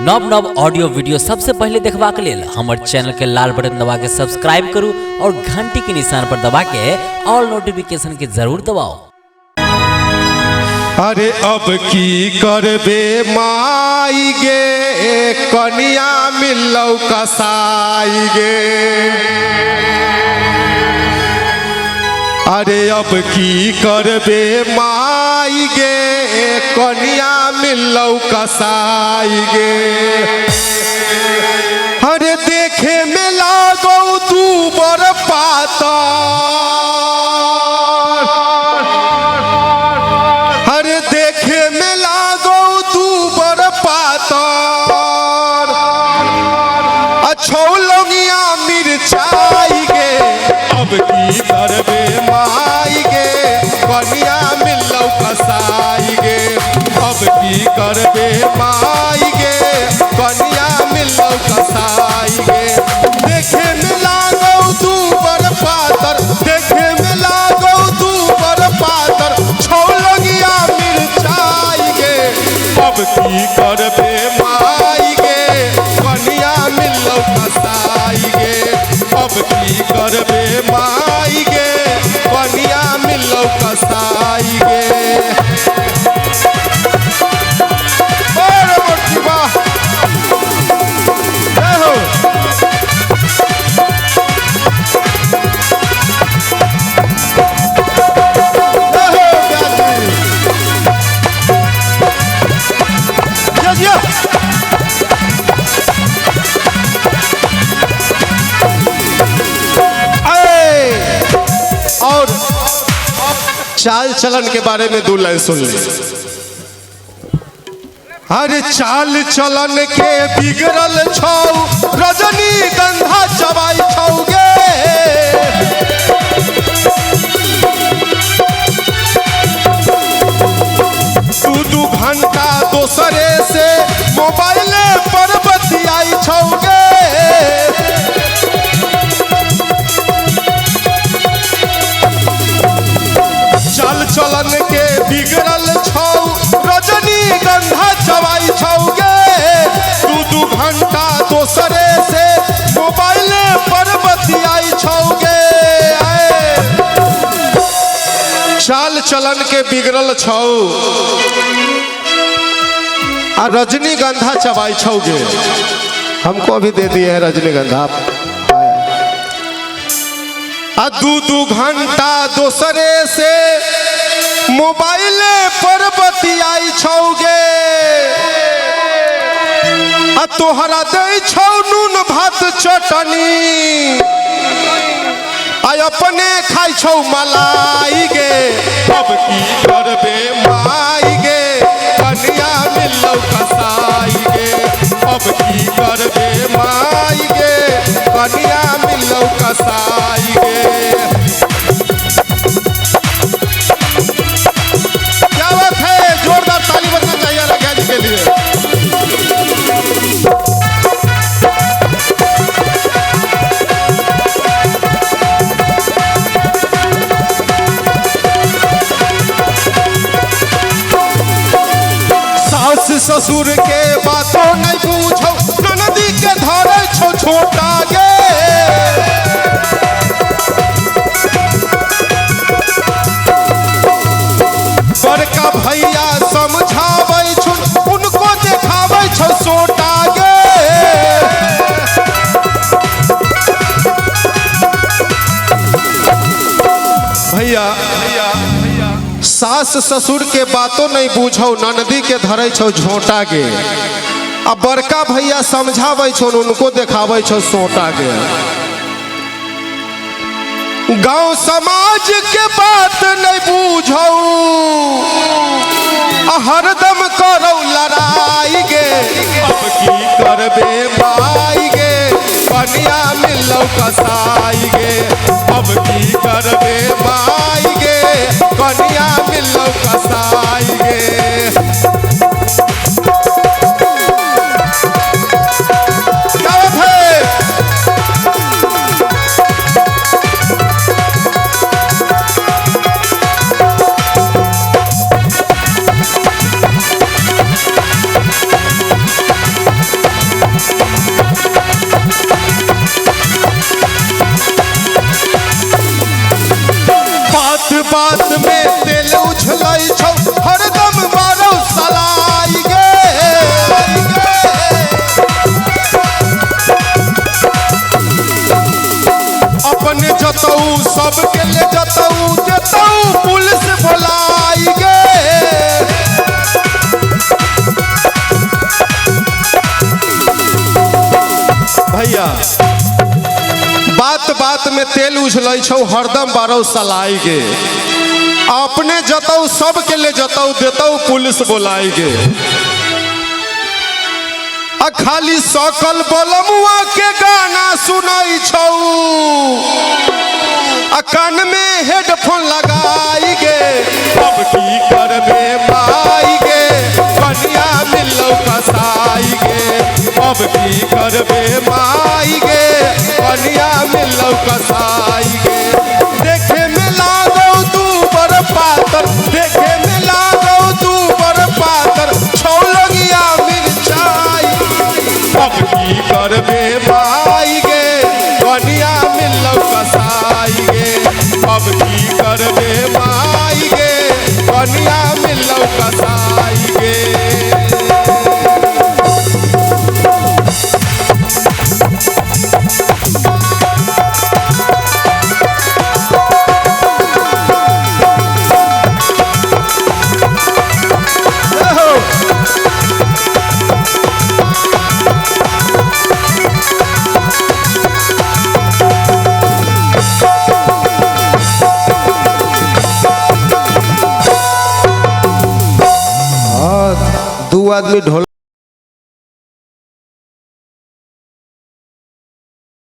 नव नव audio video सबसे पहले देखबा के लेल हमर चैनल के लाल बटन दबा के सब्सक्राइब करू और घंटी के निशान पर दबा के ऑल नोटिफिकेशन के जरूर दबाओ। अरे अब की करबे माई गे कनिया मिलौ कसाई गे। अरे अब की करबे माई गे कनिया मिलौ कसाई गे। अरे देखे में लागौ तू बड़ पातर, अरे देखे में लागौ तू बड़ पातर, अच्छो लगिया मिर्चाई गे। अब की करबे माई गे कनिया मिलौ कसाई गे। अब की करबे माई गे कनिया मिलौ कसाई गे। देखे में लागौ तू बड़ पातर, देखे में लागौ तू बड़ पातर, छौ लगिया मिर्चाई गे। अब की करबे माई गे कनिया मिलौ कसाई गे। अब की करबे माई गे कनिया मिलौ कसाई गे। और चाल चलन के बारे में दो लाइन सुन ले। अरे चाल चलन के बिगड़ल छौ रजनी गंधा चबाई छौ गे। दू घंटा दोसरे से मोबाइल पर बतियाई छौ गे। चाल चलन के बिगड़ल छौ रजनी गंधा चबाई छौ गे। दू घंटा दोसरे से मोबाइल पर बतियाई छौ गे। चाल चलन के बिगड़ल छौ आ रजनीगंधा चबाई छौ गे। हमको अभी दे दिए है रजनीगंधा। आ दू घंटा दोसरे से मोबाइल पर बतियाई छौ गे। आ तोहरा दे छौ नून भात चटनी, आ अपने खाई छौ मलाई गे। अब की करबे माई गे कनिया मिलौ कसाई गे। अब की करबे माई गे कनिया मिलौ कसाई गे। क्या बात है, जोरदार ताली बजना चाहिए राजा जी के लिए। सास ससुर के बातों नहीं पूछो, ननदी के धरे छो छोटा गे। बड़का भैया समझावे छो, उनको देखावे छो सोटा गे। भैया सास ससुर के बातों नहीं बूझो, ननदी के धरे छो झोटा गे। अब बड़का भैया समझावे छो, उनको देखावे छो सोटा गे। गांव समाज के बात नहीं बूझो, हरदम करो लड़ाई गे। अब की करबे माई गे कनिया मिलौ कसाई गे। अब की करबे माई गे कनिया मिलौ कसाई गे। सबके ले जतऊ देतऊ पुलिस बुलाई गे। भैया बात बात में तेल उछल छौ हरदम बारह सलाई गे। अपने जतऊ सबके ले जतऊ देतऊ पुलिस बुलाई गे। आ खाली सकल बलमुआ के गाना सुनाई छौ आ कान में हेडफोन लगाई गे। अब की करबे माई गे कन्या मिलौ कसाई गे। अब की करबे माई गे कन्या मिलौ कसाई गे। देखे में लागौ तू बड़ पातर देखे में लागौ तू बड़ पातर छौ लगिया मिर्चाई। अब की करबे माई गे कन्या मिलौ कसाई गे। अब की करबे माई गे कन्या मिलौ कसाई गे। दू आदमी ढोल